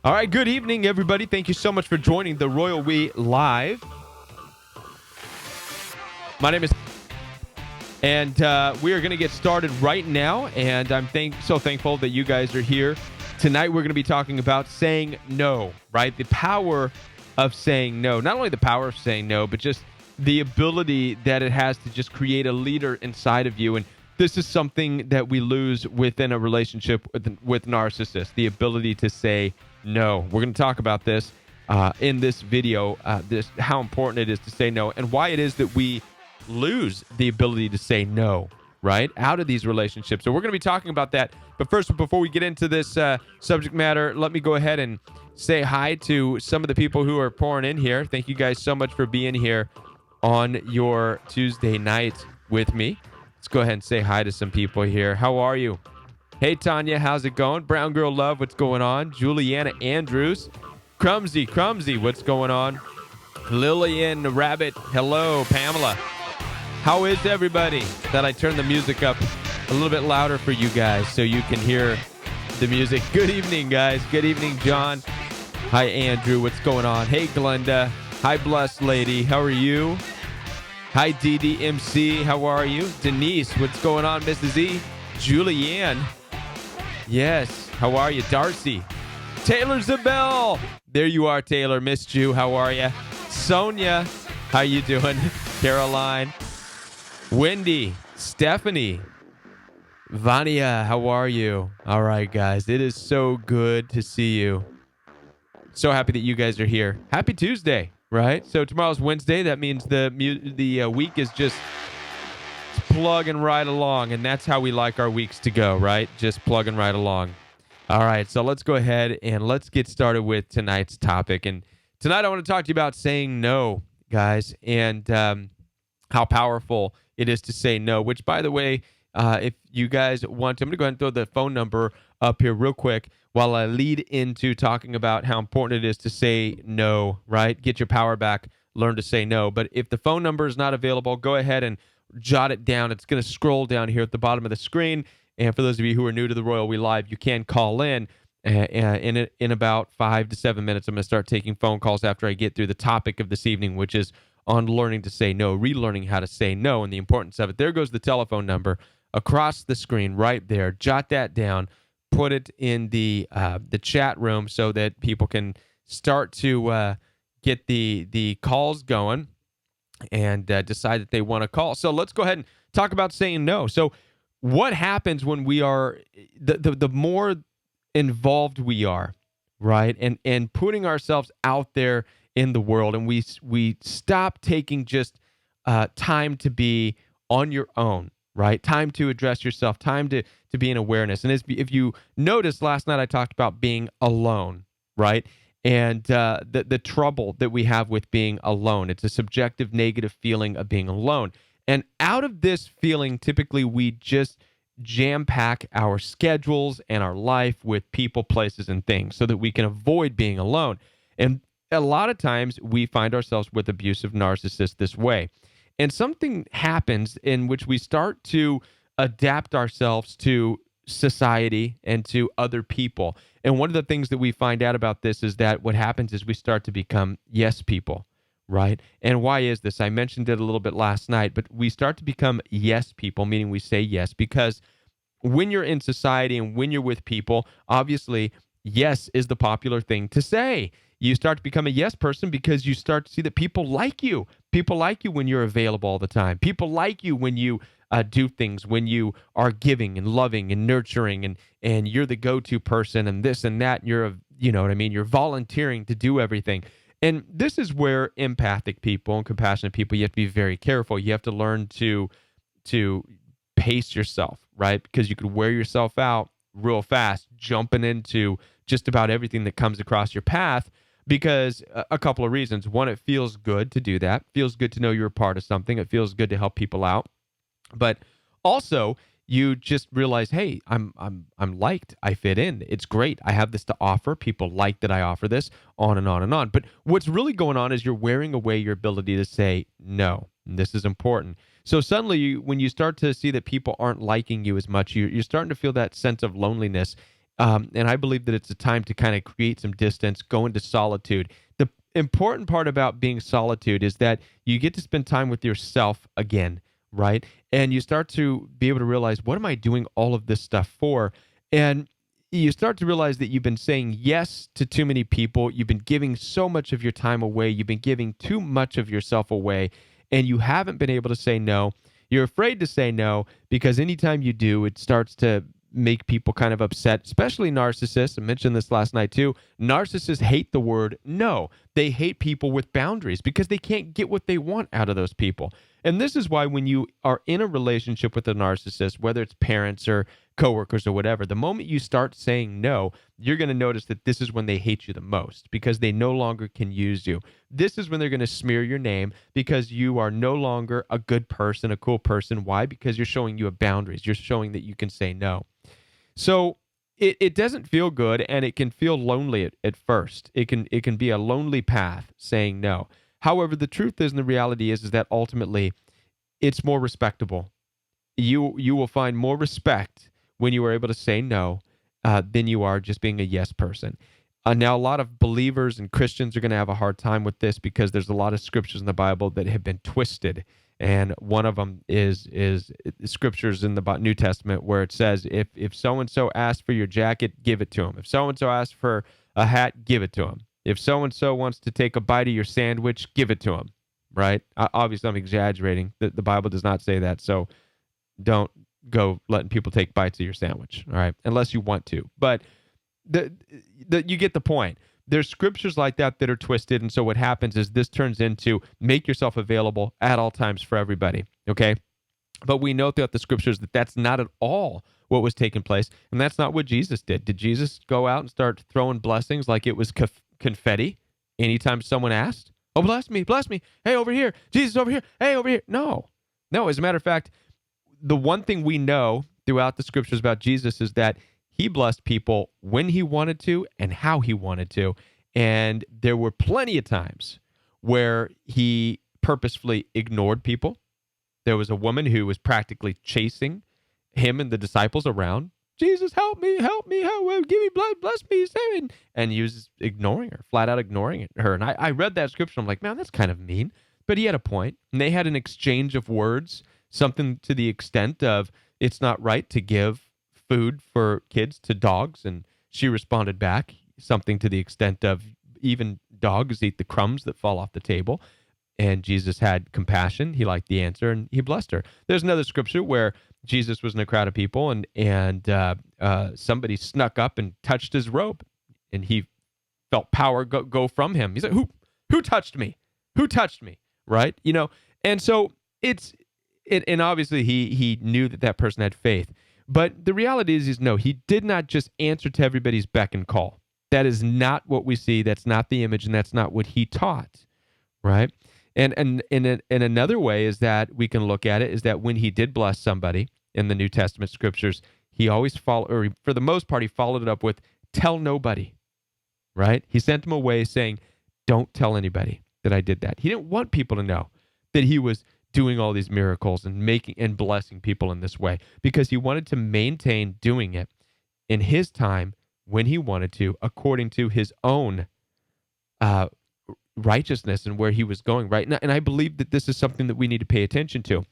All right, good evening, everybody. Thank you so much for joining the Royal We Live. My name is... And we are going to get started right now, and I'm so thankful that you guys are here. Tonight, we're going to be talking about saying no, right? The power of saying no. Not only the power of saying no, but just the ability that it has to just create a leader inside of you. And this is something that we lose within a relationship with narcissists, the ability to say no. We're going to talk about this in this video, how important it is to say no and why it is that we lose the ability to say no, right, out of these relationships. So we're going to be talking about that. But first, before we get into this subject matter, let me go ahead and say hi to some of the people who are pouring in here. Thank you guys so much for being here on your Tuesday night with me. Let's go ahead and say hi to some people here. How are you? Hey, Tanya, how's it going? Brown Girl Love, what's going on? Juliana Andrews. Crumsy, what's going on? Lillian Rabbit, hello. Pamela, how is everybody? That I turn the music up a little bit louder for you guys so you can hear the music. Good evening, guys. Good evening, John. Hi, Andrew. What's going on? Hey, Glenda. Hi, Blessed Lady. How are you? Hi, DDMC. How are you? Denise. What's going on, Mrs. E? Julianne. Yes. How are you? Darcy. Taylor Zabel. There you are, Taylor. Missed you. How are you? Sonia. How you doing? Caroline. Wendy, Stephanie, Vania, how are you? All right, guys. It is so good to see you. So happy that you guys are here. Happy Tuesday, right? So tomorrow's Wednesday. That means the week is just plugging right along, and that's how we like our weeks to go, right? Just plugging right along. All right, so let's go ahead and let's get started with tonight's topic. And tonight I want to talk to you about saying no, guys, and how powerful it is to say no, which, by the way, if you guys want to, I'm going to go ahead and throw the phone number up here real quick while I lead into talking about how important it is to say no, right? Get your power back, learn to say no. But if the phone number is not available, go ahead and jot it down. It's going to scroll down here at the bottom of the screen. And for those of you who are new to the Royal We Live, you can call in. In about 5 to 7 minutes, I'm going to start taking phone calls after I get through the topic of this evening, which is on learning to say no, relearning how to say no and the importance of it. There goes the telephone number across the screen right there. Jot that down, put it in the chat room so that people can start to get the calls going and decide that they want to call. So let's go ahead and talk about saying no. So what happens when we are, the more involved we are, right, and putting ourselves out there in the world, and we stop taking just time to be on your own, right? Time to address yourself, time to be in awareness. And if you noticed last night, I talked about being alone, right? And the trouble that we have with being alone. It's a subjective negative feeling of being alone. And out of this feeling, typically we just jam-pack our schedules and our life with people, places, and things so that we can avoid being alone. And a lot of times we find ourselves with abusive narcissists this way. And something happens in which we start to adapt ourselves to society and to other people. And one of the things that we find out about this is that what happens is we start to become yes people, right? And why is this? I mentioned it a little bit last night, but we start to become yes people, meaning we say yes, because when you're in society and when you're with people, obviously, yes is the popular thing to say. You start to become a yes person because you start to see that people like you. People like you when you're available all the time. People like you when you do things, when you are giving and loving and nurturing and you're the go-to person and this and that. And you know what I mean? You're volunteering to do everything. And this is where empathic people and compassionate people, you have to be very careful. You have to learn to pace yourself, right? Because you could wear yourself out real fast, jumping into just about everything that comes across your path. Because a couple of reasons. One, it feels good to do that. It feels good to know you're a part of something. It feels good to help people out. But also, you just realize, hey, I'm liked. I fit in. It's great. I have this to offer. People like that I offer this, on and on and on. But what's really going on is you're wearing away your ability to say no. And this is important. So suddenly, when you start to see that people aren't liking you as much, you're starting to feel that sense of loneliness. And I believe that it's a time to kind of create some distance, go into solitude. The important part about being solitude is that you get to spend time with yourself again, right? And you start to be able to realize, what am I doing all of this stuff for? And you start to realize that you've been saying yes to too many people. You've been giving so much of your time away. You've been giving too much of yourself away, and you haven't been able to say no. You're afraid to say no because anytime you do, it starts to make people kind of upset, especially narcissists. I mentioned this last night too. Narcissists hate the word no. They hate people with boundaries because they can't get what they want out of those people. And this is why when you are in a relationship with a narcissist, whether it's parents or coworkers or whatever, the moment you start saying no, you're going to notice that this is when they hate you the most because they no longer can use you. This is when they're going to smear your name because you are no longer a good person, a cool person. Why? Because you're showing you have boundaries. You're showing that you can say no. So it doesn't feel good, and it can feel lonely at first. It can be a lonely path saying no. However, the truth is, and the reality is that ultimately it's more respectable. You will find more respect when you are able to say no than you are just being a yes person. Now, a lot of believers and Christians are going to have a hard time with this because there's a lot of scriptures in the Bible that have been twisted, and one of them is scriptures in the New Testament where it says, if so and so asks for your jacket, give it to him. If so and so asks for a hat, give it to him. If so and so wants to take a bite of your sandwich, give it to him. Right? Obviously, I'm exaggerating. The Bible does not say that, so don't go letting people take bites of your sandwich, all right? Unless you want to. But you get the point. There's scriptures like that that are twisted, and so what happens is this turns into make yourself available at all times for everybody, okay? But we know throughout the scriptures that that's not at all what was taking place, and that's not what Jesus did. Did Jesus go out and start throwing blessings like it was confetti anytime someone asked? Oh, bless me, bless me. Hey, over here. Jesus, over here. Hey, over here. No. No, as a matter of fact, the one thing we know throughout the scriptures about Jesus is that he blessed people when he wanted to and how he wanted to. And there were plenty of times where he purposefully ignored people. There was a woman who was practically chasing him and the disciples around. Jesus, help me, help me, help, give me blood, bless me, save me. And he was ignoring her, flat out ignoring her. And I read that scripture. I'm like, man, that's kind of mean. But he had a point. And they had an exchange of words, something to the extent of, it's not right to give food for kids to dogs. And she responded back, something to the extent of, even dogs eat the crumbs that fall off the table. And Jesus had compassion. He liked the answer, and he blessed her. There's another scripture where Jesus was in a crowd of people, and somebody snuck up and touched his robe, and he felt power go from him. He's like, who touched me? Who touched me? Right? You know, and so and obviously he knew that person had faith. But the reality is no, he did not just answer to everybody's beck and call. That is not what we see. That's not the image, and that's not what he taught. Right? And in another way is that we can look at it is that when he did bless somebody in the New Testament scriptures, he always or for the most part, he followed it up with tell nobody, right? He sent them away saying, don't tell anybody that I did that. He didn't want people to know that he was doing all these miracles and making and blessing people in this way because he wanted to maintain doing it in his time when he wanted to, according to his own righteousness and where he was going, right? And I believe that this is something that we need to pay attention to.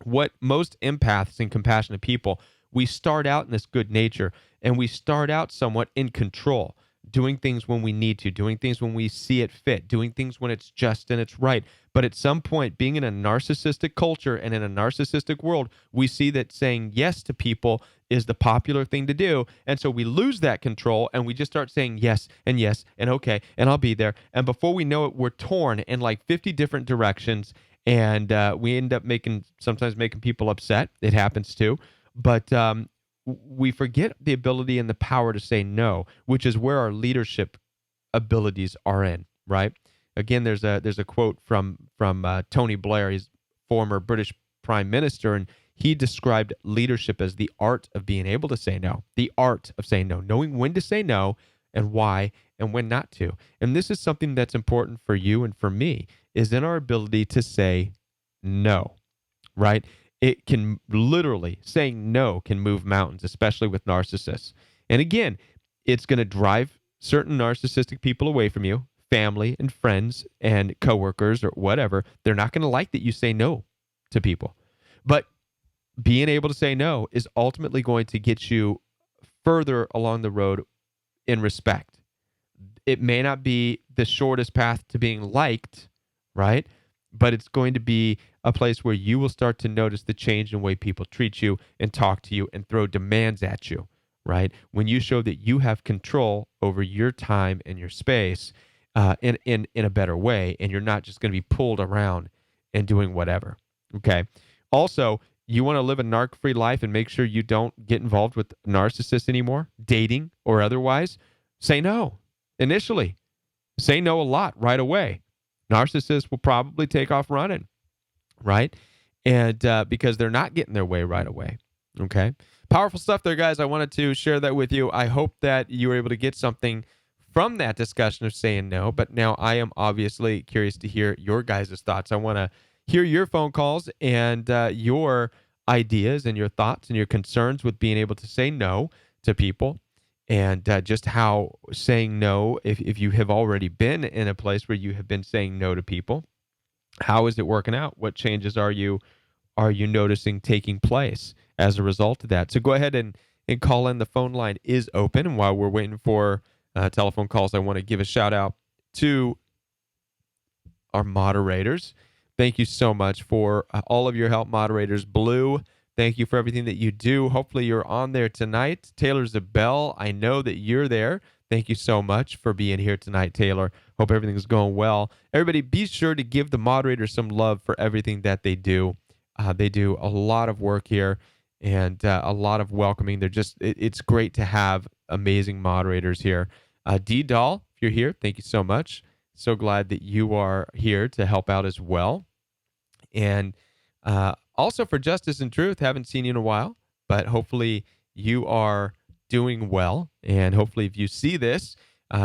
What most empaths and compassionate people, we start out in this good nature, and we start out somewhat in control, doing things when we need to, doing things when we see it fit, doing things when it's just and it's right. But at some point, being in a narcissistic culture and in a narcissistic world, we see that saying yes to people is the popular thing to do. And so we lose that control, and we just start saying yes and okay, and I'll be there. And before we know it, we're torn in like 50 different directions, and we end up sometimes making people upset. It happens too. But we forget the ability and the power to say no, which is where our leadership abilities are in, right? Again, there's a quote from Tony Blair. He's former British Prime Minister, and he described leadership as the art of being able to say no, the art of saying no, knowing when to say no and why and when not to. And this is something that's important for you and for me, is in our ability to say no, right? It can literally, saying no can move mountains, especially with narcissists. And again, it's going to drive certain narcissistic people away from you, family and friends and coworkers or whatever. They're not going to like that you say no to people. But being able to say no is ultimately going to get you further along the road in respect. It may not be the shortest path to being liked, right? But it's going to be a place where you will start to notice the change in the way people treat you and talk to you and throw demands at you, right? When you show that you have control over your time and your space in a better way, and you're not just going to be pulled around and doing whatever, okay? Also, you want to live a narc-free life and make sure you don't get involved with narcissists anymore, dating or otherwise, say no initially. Say no a lot right away. Narcissists will probably take off running, right? And because they're not getting their way right away. Okay. Powerful stuff there, guys. I wanted to share that with you. I hope that you were able to get something from that discussion of saying no. But now I am obviously curious to hear your guys' thoughts. I want to hear your phone calls and your ideas and your thoughts and your concerns with being able to say no to people, and just how saying no, if you have already been in a place where you have been saying no to people, how is it working out? What changes are you noticing taking place as a result of that? So go ahead and call in. The phone line is open. And while we're waiting for telephone calls, I want to give a shout out to our moderators. Thank you so much for all of your help, moderators. Blue, thank you for everything that you do. Hopefully you're on there tonight. Taylor Zabel, I know that you're there. Thank you so much for being here tonight, Taylor. Hope everything's going well. Everybody, be sure to give the moderators some love for everything that they do. They do a lot of work here and a lot of welcoming. It's great to have amazing moderators here. D Doll, if you're here, thank you so much. So glad that you are here to help out as well. And also for Justice and Truth, haven't seen you in a while, but hopefully you are doing well. And hopefully if you see this,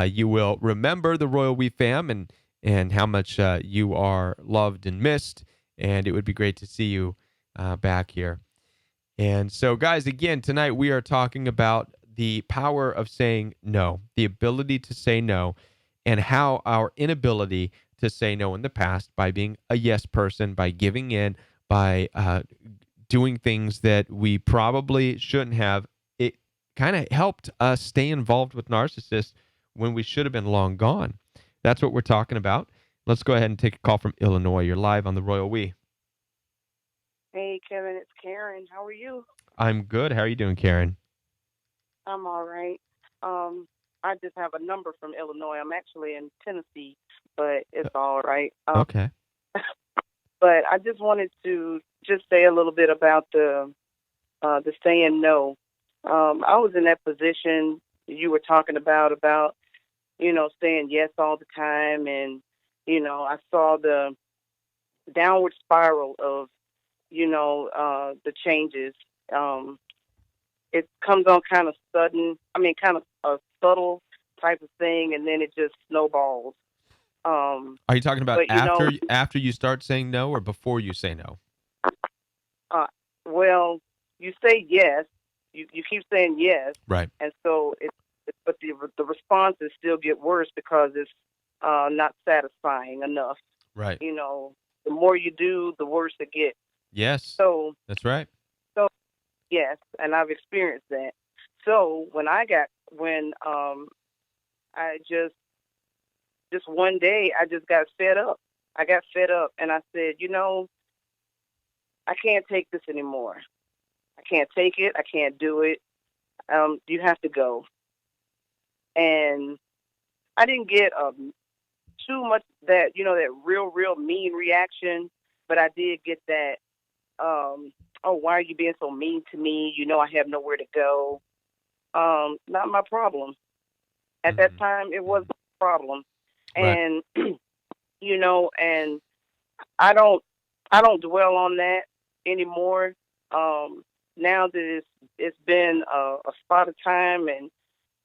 you will remember the Royal We fam and how much you are loved and missed. And it would be great to see you back here. And so, guys, again, tonight we are talking about the power of saying no, the ability to say no, and how our inability to say no in the past by being a yes person, by giving in, by doing things that we probably shouldn't have, it kind of helped us stay involved with narcissists when we should have been long gone. That's what we're talking about. Let's go ahead and take a call from Illinois. You're live on the Royal We. Hey, Kevin, it's Karen. How are you? I'm good. How are you doing, Karen? I'm all right. I just have a number from Illinois. I'm actually in Tennessee, but it's all right. Okay. But I just wanted to just say a little bit about the saying no. I was in that position you were talking about saying yes all the time, and I saw the downward spiral of the changes. It comes on kind of sudden. I mean, kind of a subtle type of thing, and then it just snowballs. Are you talking about But after you start saying no or before you say no? uh, well, you say yes, you keep saying yes, Right. and so but the responses still get worse because it's not satisfying enough. Right. The more you do, the worse it gets. Yes. So That's right. so yes, and I've experienced that. So when I just one day I just got fed up. I got fed up and I said, I can't take this anymore. I can't take it. I can't do it. You have to go. And I didn't get too much that real mean reaction, but I did get that. Oh, why are you being so mean to me? I have nowhere to go. Not my problem. At that time, it wasn't a problem. Right. And and I don't dwell on that anymore. Now that it's been a spot of time and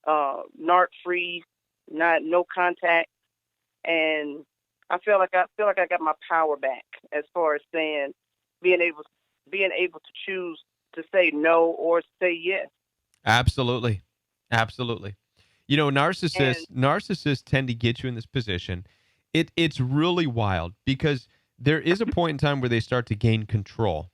narc free, no contact, and I feel like I got my power back as far as saying being able to choose to say no or say yes. Absolutely. Absolutely. And Narcissists tend to get you in this position. It's really wild because there is a point in time where they start to gain control.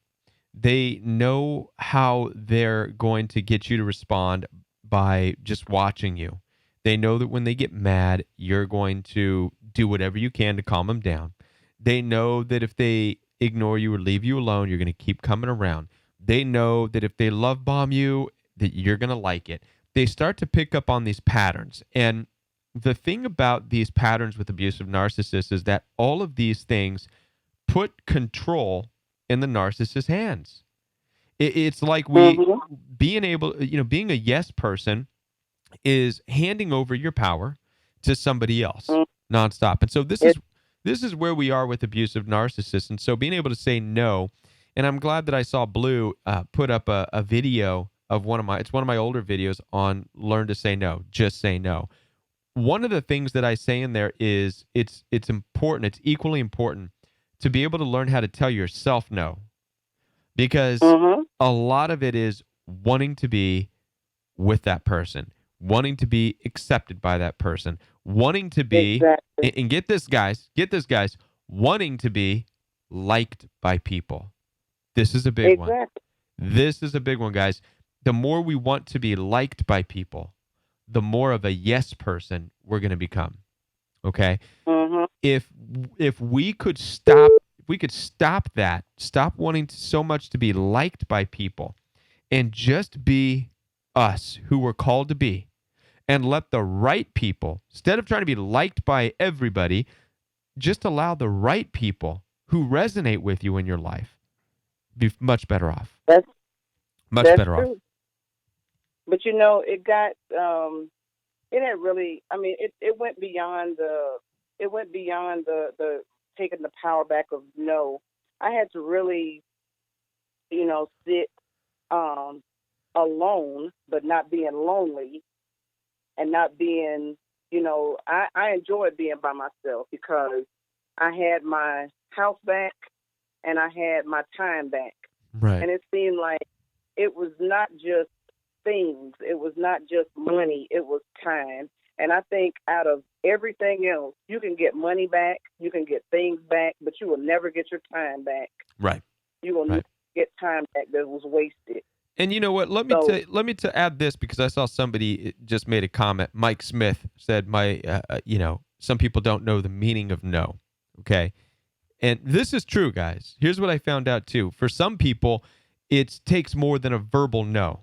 They know how they're going to get you to respond by just watching you. They know that when they get mad, you're going to do whatever you can to calm them down. They know that if they ignore you or leave you alone, you're going to keep coming around. They know that if they love bomb you, that you're going to like it. They start to pick up on these patterns. And the thing about these patterns with abusive narcissists is that all of these things put control in the narcissist's hands. It's like mhm, being a yes person is handing over your power to somebody else mm, nonstop. And so it, this is where we are with abusive narcissists. And so being able to say no, and I'm glad that I saw Blue put up a video of it's one of my older videos on learn to say no, just say no. One of the things that I say in there is it's important, it's equally important to be able to learn how to tell yourself no, because mhm, a lot of it is wanting to be with that person, wanting to be accepted by that person, wanting to be, exactly, and get this, guys, wanting to be liked by people. This is a big one. exactly, This is a big one, guys. The more we want to be liked by people, the more of a yes person we're going to become. Okay? mhm, If if we could stop if we could stop that, stop wanting so much to be liked by people and just be us who we're called to be, and let the right people, instead of trying to be liked by everybody, just allow the right people who resonate with you in your life be much better off. that's Much that's better off. true. But it had really, I mean, it went beyond the taking the power back of no. I had to really, sit um alone, but not being lonely and not being, I enjoyed being by myself because I had my house back and I had my time back. Right. And it seemed like it was not just things, it was not just money, it was time. And I think out of everything else, you can get money back, you can get things back, but you will never get your time back. Right. You will never Right. get time back that was wasted. And you know what? So, Let me to add this because I saw somebody just made a comment. Mike Smith said, some people don't know the meaning of no." Okay, and this is true, guys. Here's what I found out too. For some people, it takes more than a verbal no.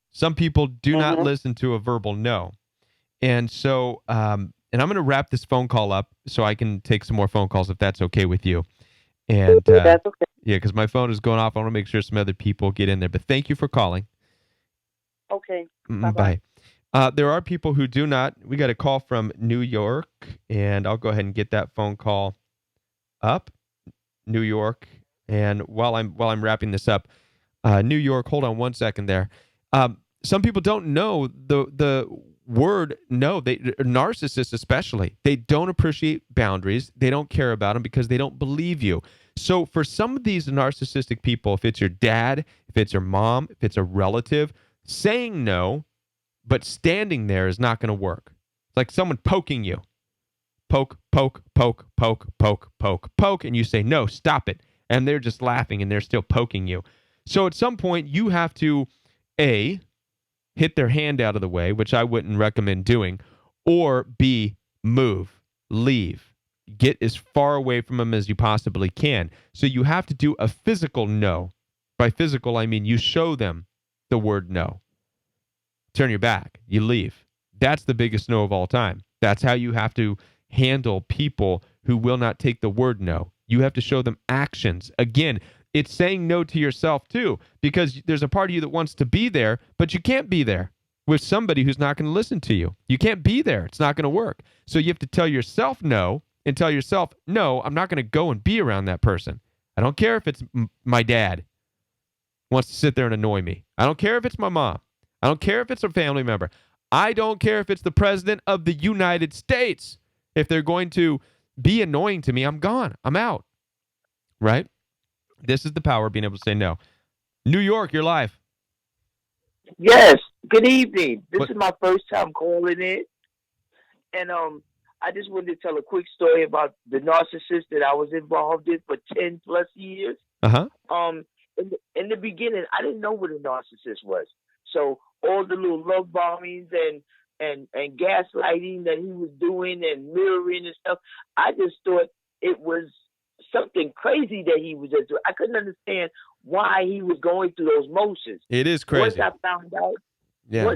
Some people do not mhm, listen to a verbal no, and so and I'm going to wrap this phone call up so I can take some more phone calls if that's okay with you. And that's okay. yeah, because my phone is going off. I want to make sure some other people get in there. But thank you for calling. Okay. Bye bye. Bye. There are people who do not. We got a call from New York, and I'll go ahead and get that phone call up. New York, and while I'm wrapping this up, New York. Hold on one second there. Some people don't know the word no. They narcissists especially. They don't appreciate boundaries. They don't care about them because they don't believe you. So for some of these narcissistic people, if it's your dad, if it's your mom, if it's a relative, saying no but standing there is not going to work. It's like someone poking you. Poke, poke, poke, poke, poke, poke, poke, and you say, "No, stop it." And they're just laughing and they're still poking you. So at some point, you have to, A, hit their hand out of the way, which I wouldn't recommend doing, or B, move, leave, get as far away from them as you possibly can. So you have to do a physical no. By physical, I mean you show them the word no. Turn your back, you leave. That's the biggest no of all time. That's how you have to handle people who will not take the word no. You have to show them actions. Again, it's saying no to yourself too, because there's a part of you that wants to be there, but you can't be there with somebody who's not going to listen to you. You can't be there. It's not going to work. So you have to tell yourself no and tell yourself, "No, I'm not going to go and be around that person. I don't care if it's my dad wants to sit there and annoy me. I don't care if it's my mom. I don't care if it's a family member. I don't care if it's the president of the United States. If they're going to be annoying to me, I'm gone. I'm out." Right? This is the power of being able to say no. New York, you're live. Yes. Good evening. This What? is my first time calling in, and I just wanted to tell a quick story about the narcissist that I was involved in for 10 plus years. Uh-huh. Um, in the beginning, I didn't know what a narcissist was. So all the little love bombings and gaslighting that he was doing and mirroring and stuff, I just thought it was something crazy that he was just doing. I couldn't understand why he was going through those motions. It is Once crazy. I found out Yeah.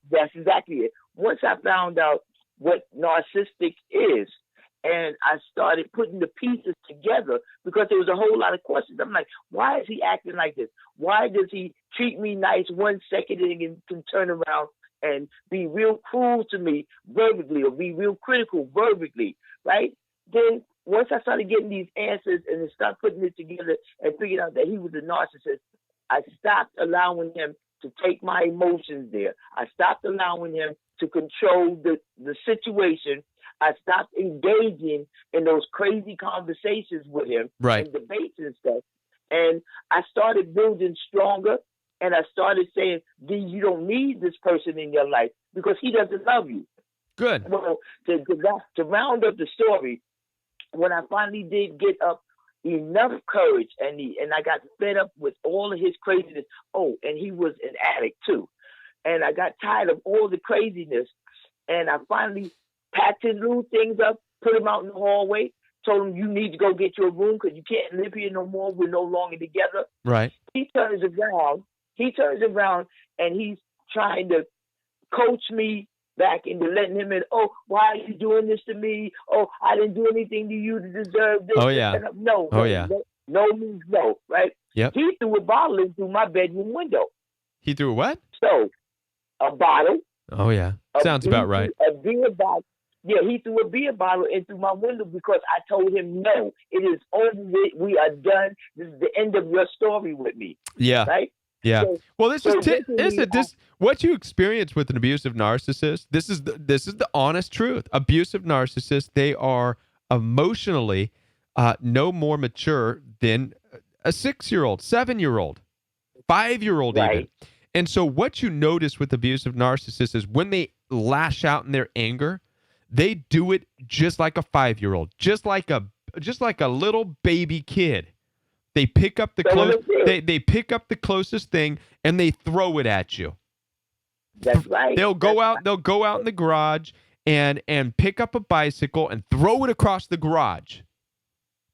that's exactly it. Once I found out what narcissistic is, and I started putting the pieces together because there was a whole lot of questions. I'm like, why is he acting like this? Why does he treat me nice 1 second and then can turn around and be real cruel to me verbally or be real critical verbally, right? Then once I started getting these answers and then start putting it together and figured out that he was a narcissist, I stopped allowing him to take my emotions there. I stopped allowing him to control the situation. I stopped engaging in those crazy conversations with him Right. and debates and stuff. And I started building stronger. And I started saying, D, you don't need this person in your life because he doesn't love you. Good. Well, to round up the story, when I finally did get up enough courage and I got fed up with all of his craziness. Oh, and he was an addict too. And I got tired of all the craziness. And I finally packed his little things up, put him out in the hallway, told him, you need to go get your room because you can't live here no more. We're no longer together. Right. He turns around and he's trying to coach me back into letting him in. Oh, why are you doing this to me? Oh, I didn't do anything to you to deserve this. Oh, yeah. No. Oh, yeah. No means no, right? Yep. He threw a bottle in through my bedroom window. He threw a what? So, a bottle. Oh, yeah. Sounds about right. A beer bottle. Yeah, he threw a beer bottle in through my window because I told him, no, it is over with. We are done. This is the end of your story with me. Yeah. Right? Yeah. So, Well, this what you experience with an abusive narcissist. This is the honest truth. Abusive narcissists, they are emotionally no more mature than a 6-year-old, 7-year-old, 5-year-old even. Right. And so what you notice with abusive narcissists is when they lash out in their anger, they do it just like a 5-year-old, just like a little baby kid. They pick up they pick up the closest thing and they throw it at you. That's right. They'll go out in the garage and pick up a bicycle and throw it across the garage.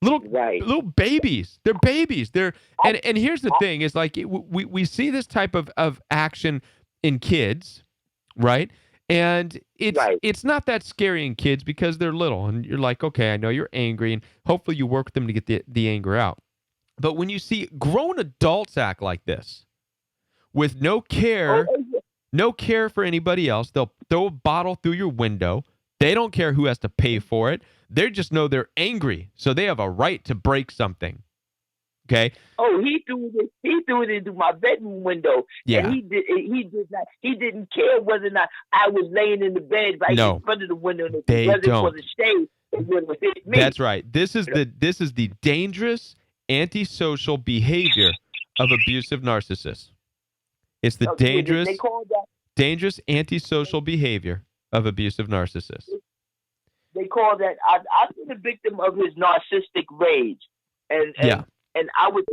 Little babies. They're babies. And here's the thing is like we see this type of action in kids, right? And it's not that scary in kids because they're little and you're like, okay, I know you're angry and hopefully you work with them to get the anger out. But when you see grown adults act like this with no care for anybody else, they'll throw a bottle through your window. They don't care who has to pay for it. They just know they're angry, so they have a right to break something. Okay? Oh, he threw it into my bedroom window. Yeah. And he didn't care whether or not I was laying in the bed in front of the window. And they whether don't. it was a shade, it wouldn't hit me. That's right. This is the dangerous antisocial behavior of abusive narcissists. It's the dangerous antisocial behavior of abusive narcissists. They call that. I've been a victim of his narcissistic rage, and I was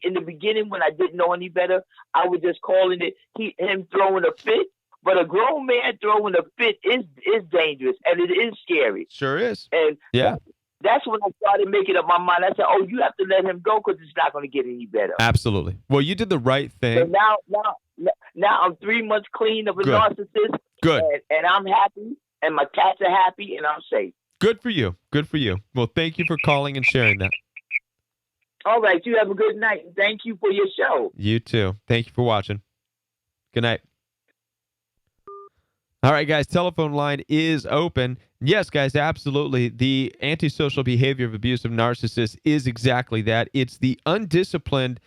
in the beginning when I didn't know any better. I was just calling it him throwing a fit. But a grown man throwing a fit is dangerous and it is scary. Sure is. And yeah. That's when I started making up my mind. I said, "Oh, you have to let him go because it's not going to get any better." Absolutely. Well, you did the right thing. So now I'm 3 months clean of a narcissist. Good. And I'm happy, and my cats are happy, and I'm safe. Good for you. Good for you. Well, thank you for calling and sharing that. All right. You have a good night. Thank you for your show. You too. Thank you for watching. Good night. All right, guys, telephone line is open. Yes, guys, absolutely. The antisocial behavior of abusive narcissists is exactly that. It's the undisciplined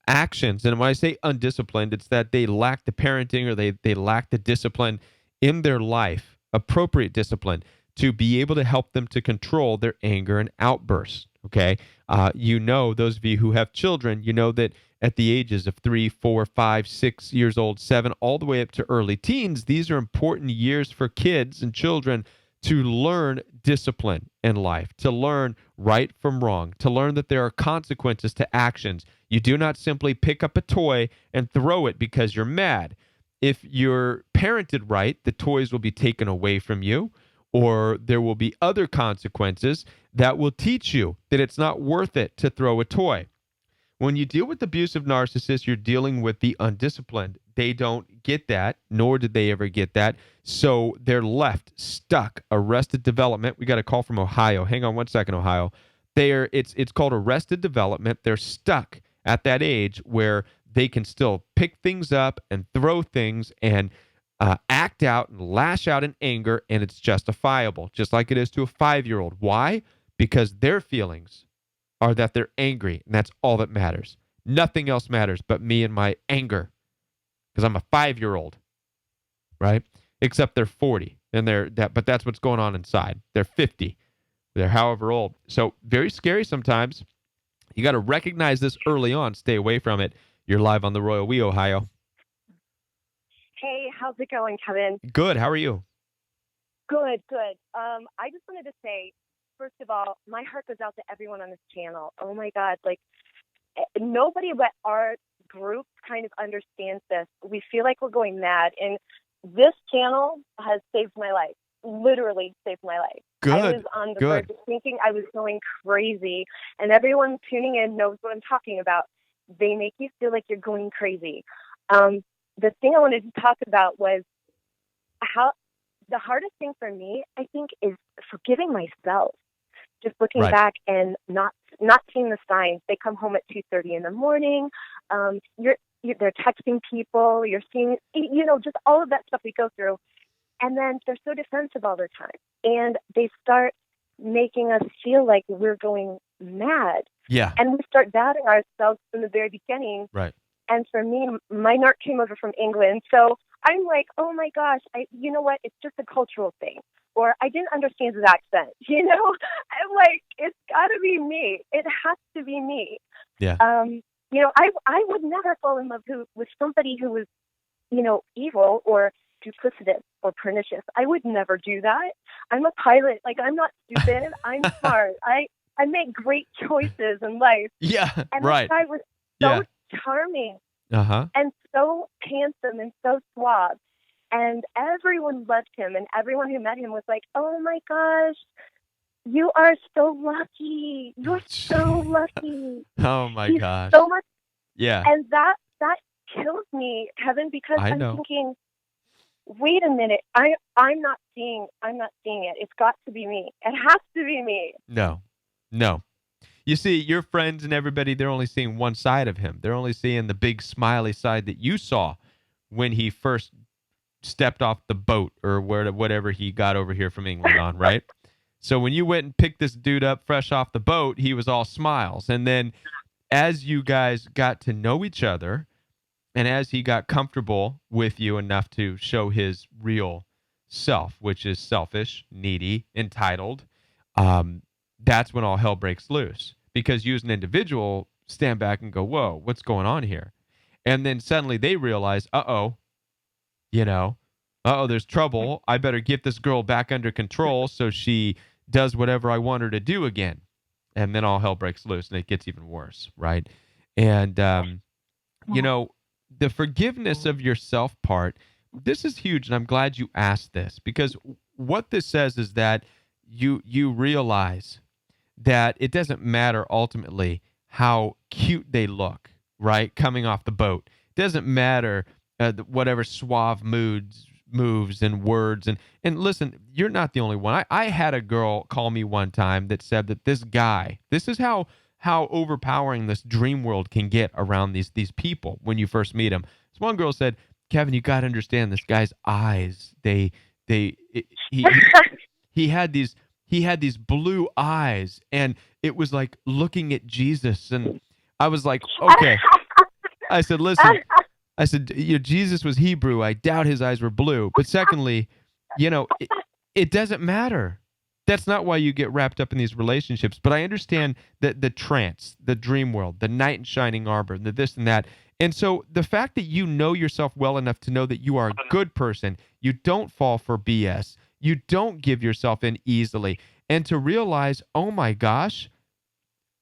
actions. And when I say undisciplined, it's that they lack the parenting or they lack the discipline in their life, appropriate discipline, to be able to help them to control their anger and outbursts. Okay? Those of you who have children, you know that at the ages of 3, 4, 5, 6 years old, 7, all the way up to early teens. These are important years for kids and children to learn discipline in life, to learn right from wrong, to learn that there are consequences to actions. You do not simply pick up a toy and throw it because you're mad. If you're parented right, the toys will be taken away from you, or there will be other consequences that will teach you that it's not worth it to throw a toy. When you deal with abusive narcissists, you're dealing with the undisciplined. They don't get that, nor did they ever get that. So they're left stuck, arrested development. We got a call from Ohio. Hang on one second, Ohio. It's called arrested development. They're stuck at that age where they can still pick things up and throw things and act out and lash out in anger, and it's justifiable, just like it is to a 5-year-old. Why? Because their feelings are that they're angry, and that's all that matters. Nothing else matters but me and my anger, because I'm a 5-year-old, right? Except they're 40, and but that's what's going on inside. They're 50, they're however old. So very scary sometimes. You got to recognize this early on. Stay away from it. You're live on the Royal We, Ohio. Hey, how's it going, Kevin? Good. How are you? Good, good. I just wanted to say, first of all, my heart goes out to everyone on this channel. Oh my God, like nobody but our group kind of understands this. We feel like we're going mad, and this channel has saved my life. Literally saved my life. Good. I was on the verge of thinking I was going crazy, and everyone tuning in knows what I'm talking about. They make you feel like you're going crazy. The thing I wanted to talk about was how the hardest thing for me, I think, is forgiving myself. Just looking back and not seeing the signs. They come home at 2:30 in the morning. They're texting people. You're seeing, just all of that stuff we go through. And then they're so defensive all the time. And they start making us feel like we're going mad. Yeah. And we start doubting ourselves from the very beginning. Right. And for me, my narc came over from England. So I'm like, oh my gosh, you know what? It's just a cultural thing. Or I didn't understand his accent. I'm like, it's got to be me. It has to be me. Yeah. I would never fall in love with somebody who was, evil or duplicitous or pernicious. I would never do that. I'm a pilot. Like, I'm not stupid. I'm smart. I make great choices in life. Yeah, and right. this guy was so charming and so handsome and so suave. And everyone loved him, and everyone who met him was like, oh my gosh, you are so lucky. You're so lucky. Oh my gosh. So much. Yeah. And that kills me, Kevin, because I'm thinking, wait a minute, I'm not seeing it. It's got to be me. It has to be me. No. You see, your friends and everybody, they're only seeing one side of him. They're only seeing the big smiley side that you saw when he first stepped off the boat or whatever he got over here from England on, right? So when you went and picked this dude up fresh off the boat, he was all smiles. And then as you guys got to know each other and as he got comfortable with you enough to show his real self, which is selfish, needy, entitled, that's when all hell breaks loose. Because you as an individual stand back and go, whoa, what's going on here? And then suddenly they realize, there's trouble. I better get this girl back under control so she does whatever I want her to do again. And then all hell breaks loose and it gets even worse, right? And, the forgiveness of yourself part, this is huge, and I'm glad you asked this, because what this says is that you realize that it doesn't matter ultimately how cute they look, right, coming off the boat. It doesn't matter whatever suave moves and words. And listen, you're not the only one. I had a girl call me one time that said that this is how overpowering this dream world can get around these people when you first meet them. This one girl said, Kevin, you got to understand this guy's eyes. He had these blue eyes, and it was like looking at Jesus. And I was like, okay. I said, listen, Jesus was Hebrew. I doubt his eyes were blue. But secondly, it doesn't matter. That's not why you get wrapped up in these relationships. But I understand the trance, the dream world, the knight in shining armor, the this and that. And so the fact that you know yourself well enough to know that you are a good person, you don't fall for BS, you don't give yourself in easily, and to realize, oh my gosh,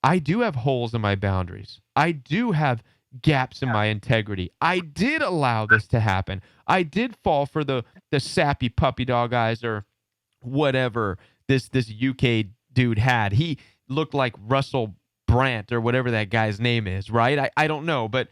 I do have holes in my boundaries. I do have gaps in my integrity. I did allow this to happen. I did fall for the sappy puppy dog eyes or whatever this UK dude had. He looked like Russell Brand or whatever that guy's name is, right? I don't know, but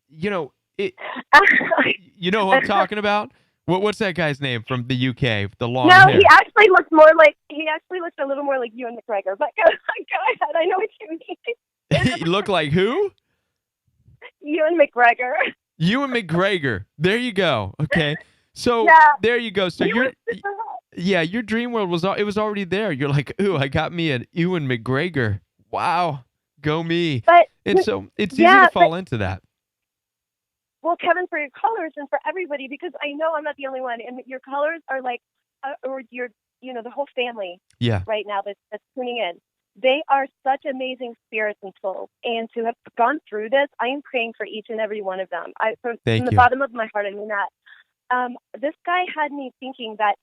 you know, you know who I'm talking about? What's that guy's name from the UK? The long No, hair. he actually looked a little more like Ewan McGregor. But go ahead. I know what you mean. He looked like who? Ewan McGregor. Ewan McGregor. There you go. Okay. So Yeah. there you go. So He you're was super hot. yeah, your dream world was already there. You're like, ooh, I got me an Ewan McGregor. Wow, go me. But And so it's easy yeah, to fall into that. well, Kevin, for your colors and for everybody, because I know I'm not the only one, and your colors are like, or your, the whole family Yeah. right now that's tuning in. They are such amazing spirits and souls, and to have gone through this, I am praying for each and every one of them. From Thank the you. bottom of my heart, I mean that. This guy had me thinking that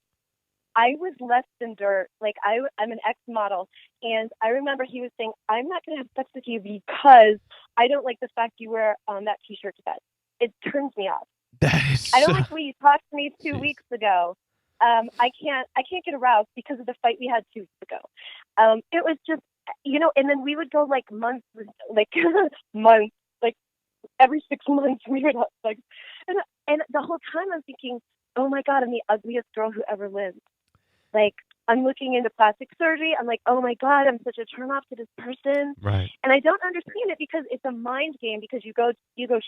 I was less than dirt. Like I'm an ex-model, and I remember he was saying, "I'm not going to have sex with you because I don't like the fact you wear that T-shirt to bed. It turns me off. That is I don't so, like the way you talked to me 2 Jeez. weeks ago. I can't get aroused because of the fight we had 2 weeks ago. It was just, and then we would go like months, like months, like every 6 months we would have sex, and the whole time I'm thinking, oh my God, I'm the ugliest girl who ever lived. Like, I'm looking into plastic surgery. I'm like, oh my God, I'm such a turnoff to this person. Right. And I don't understand it because it's a mind game, because you go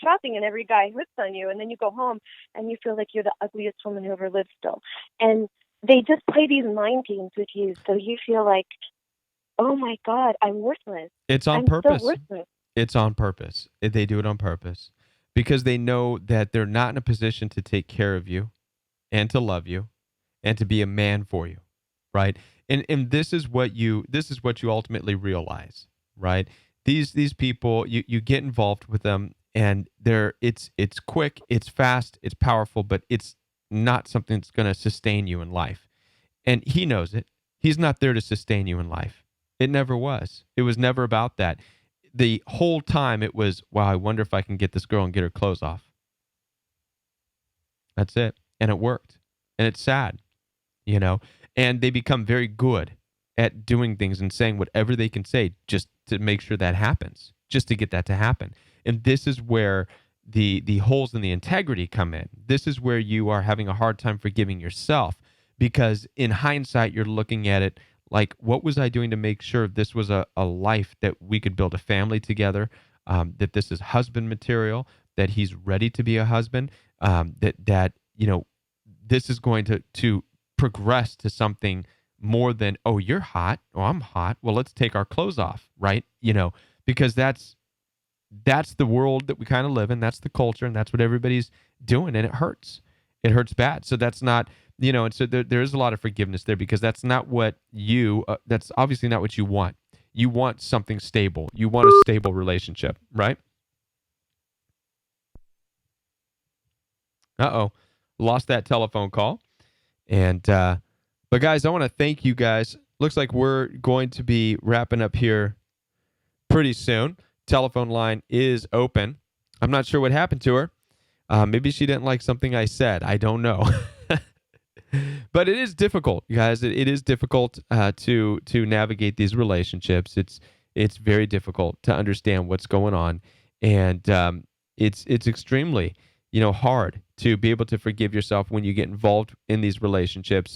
shopping and every guy hooks on you, and then you go home and you feel like you're the ugliest woman who ever lived still. And they just play these mind games with you, so you feel like, oh my God, I'm worthless. It's on I'm purpose. so worthless. It's on purpose. They do it on purpose because they know that they're not in a position to take care of you and to love you and to be a man for you, right? And this is what you ultimately realize, right? These people, you get involved with them, and it's quick, it's fast, it's powerful, but it's not something that's going to sustain you in life. And he knows it. He's not there to sustain you in life. It never was. It was never about that. The whole time it was, wow, I wonder if I can get this girl and get her clothes off. That's it. And it worked. And it's sad. And they become very good at doing things and saying whatever they can say just to make sure that happens, just to get that to happen. And this is where the holes in the integrity come in. This is where you are having a hard time forgiving yourself, because in hindsight, you're looking at it like, what was I doing to make sure this was a life that we could build a family together, that this is husband material, that he's ready to be a husband, that this is going to progress to something more than, oh, you're hot, oh, I'm hot, well, let's take our clothes off, right? Because that's the world that we kind of live in, that's the culture, and that's what everybody's doing, and it hurts bad. So that's not, and so there is a lot of forgiveness there, because that's not what that's obviously not what you want. You want something stable. You want a stable relationship, right? Lost that telephone call. And but guys, I want to thank you guys. Looks like we're going to be wrapping up here pretty soon. Telephone line is open. I'm not sure what happened to her. Maybe she didn't like something I said. I don't know. But it is difficult, guys. It is difficult to navigate these relationships. It's very difficult to understand what's going on, and it's extremely hard to be able to forgive yourself when you get involved in these relationships,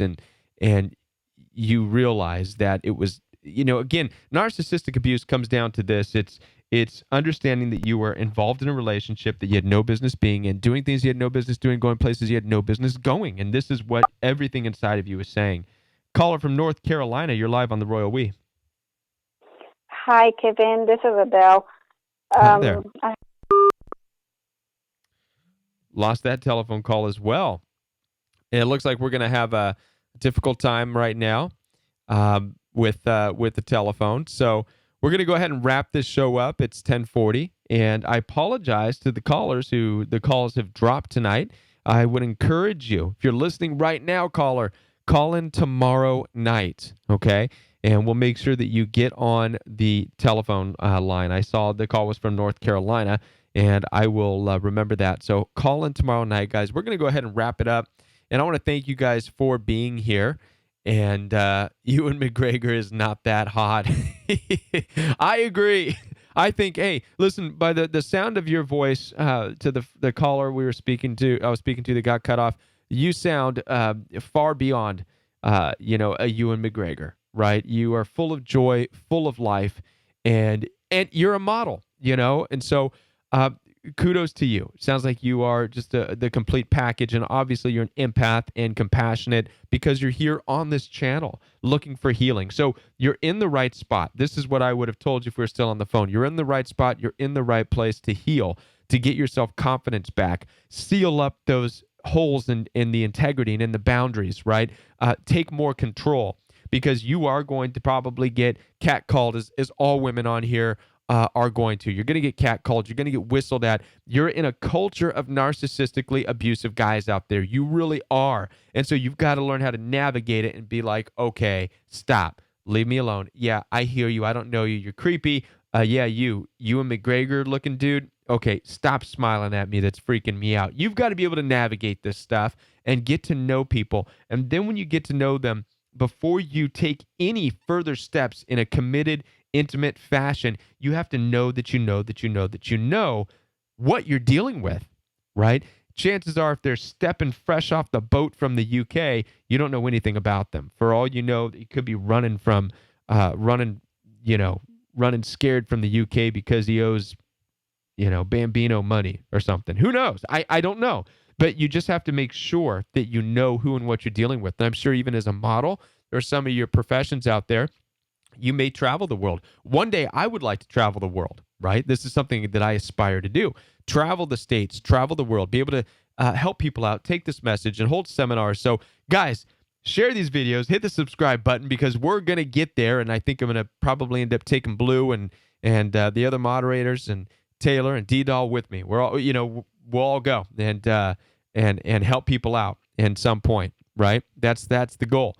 and you realize that it was, again, narcissistic abuse comes down to this. It's understanding that you were involved in a relationship that you had no business being in, doing things you had no business doing, going places you had no business going. And this is what everything inside of you is saying. Caller from North Carolina, you're live on the Royal We. Hi, Kevin. This is Adele. Hi there. Lost that telephone call as well. And it looks like we're going to have a difficult time right now. with the telephone. So we're going to go ahead and wrap this show up. It's 10:40, and I apologize to the callers who the calls have dropped tonight. I would encourage you, if you're listening right now, caller, call in tomorrow night, okay? And we'll make sure that you get on the telephone line. I saw the call was from North Carolina, and I will remember that. So call in tomorrow night, guys. We're going to go ahead and wrap it up. And I want to thank you guys for being here. And Ewan McGregor is not that hot. I agree. I think, hey, listen, by the sound of your voice to the caller I was speaking to that got cut off, you sound far beyond, a Ewan McGregor, right? You are full of joy, full of life, and you're a model, and so kudos to you. Sounds like you are just the complete package, and obviously you're an empath and compassionate because you're here on this channel looking for healing. So you're in the right spot. This is what I would have told you if we were still on the phone. You're in the right spot. You're in the right place to heal, to get your self-confidence back, seal up those holes in the integrity and in the boundaries, right? Take more control, because you are going to probably get catcalled, as all women on here are going to. You're going to get catcalled. You're going to get whistled at. You're in a culture of narcissistically abusive guys out there. You really are. And so you've got to learn how to navigate it and be like, okay, stop. Leave me alone. Yeah, I hear you. I don't know you. You're creepy. Yeah, you and McGregor looking dude. Okay, stop smiling at me. That's freaking me out. You've got to be able to navigate this stuff and get to know people. And then when you get to know them, before you take any further steps in a committed, intimate fashion, you have to know that you know that you know that you know what you're dealing with, right? Chances are, if they're stepping fresh off the boat from the UK, you don't know anything about them. For all you know, you could be running scared from the UK because he owes, Bambino money or something. Who knows? I don't know. But you just have to make sure that you know who and what you're dealing with. And I'm sure even as a model, there are some of your professions out there, you may travel the world. One day, I would like to travel the world, right? This is something that I aspire to do. Travel the states, travel the world, be able to help people out, take this message, and hold seminars. So, guys, share these videos, hit the subscribe button, because we're going to get there. And I think I'm going to probably end up taking Blue and the other moderators and Taylor and D-Doll with me. We're all, we'll all go and help people out at some point, right? That's the goal.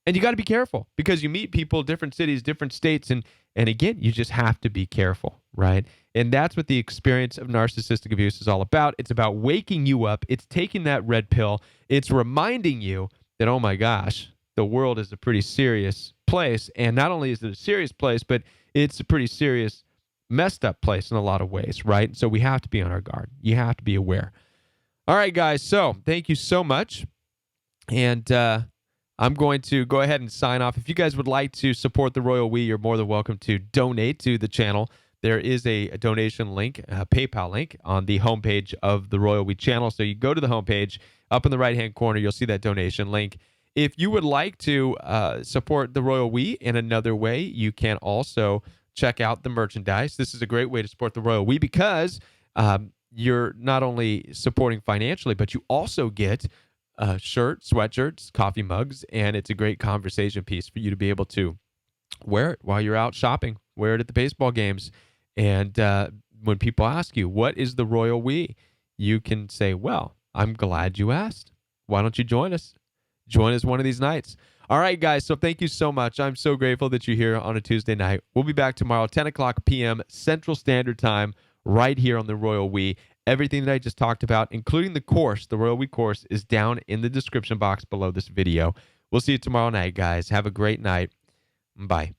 And you got to be careful, because you meet people, different cities, different states, and again, you just have to be careful, right? And that's what the experience of narcissistic abuse is all about. It's about waking you up. It's taking that red pill. It's reminding you that, oh my gosh, the world is a pretty serious place. And not only is it a serious place, but it's a pretty serious, messed up place in a lot of ways, right? So we have to be on our guard. You have to be aware. All right, guys. So thank you so much. And I'm going to go ahead and sign off. If you guys would like to support the Royal We, you're more than welcome to donate to the channel. There is a donation link, a PayPal link, on the homepage of the Royal We channel. So you go to the homepage, up in the right-hand corner, you'll see that donation link. If you would like to support the Royal We in another way, you can also check out the merchandise. This is a great way to support the Royal We, because you're not only supporting financially, but you also get shirts, sweatshirts, coffee mugs, and it's a great conversation piece for you to be able to wear it while you're out shopping, wear it at the baseball games. And when people ask you, what is the Royal We? You can say, well, I'm glad you asked. Why don't you join us? Join us one of these nights. All right, guys. So thank you so much. I'm so grateful that you're here on a Tuesday night. We'll be back tomorrow, 10 o'clock p.m. Central Standard Time, right here on the Royal We. Everything that I just talked about, including the course, the Royal We course, is down in the description box below this video. We'll see you tomorrow night, guys. Have a great night. Bye.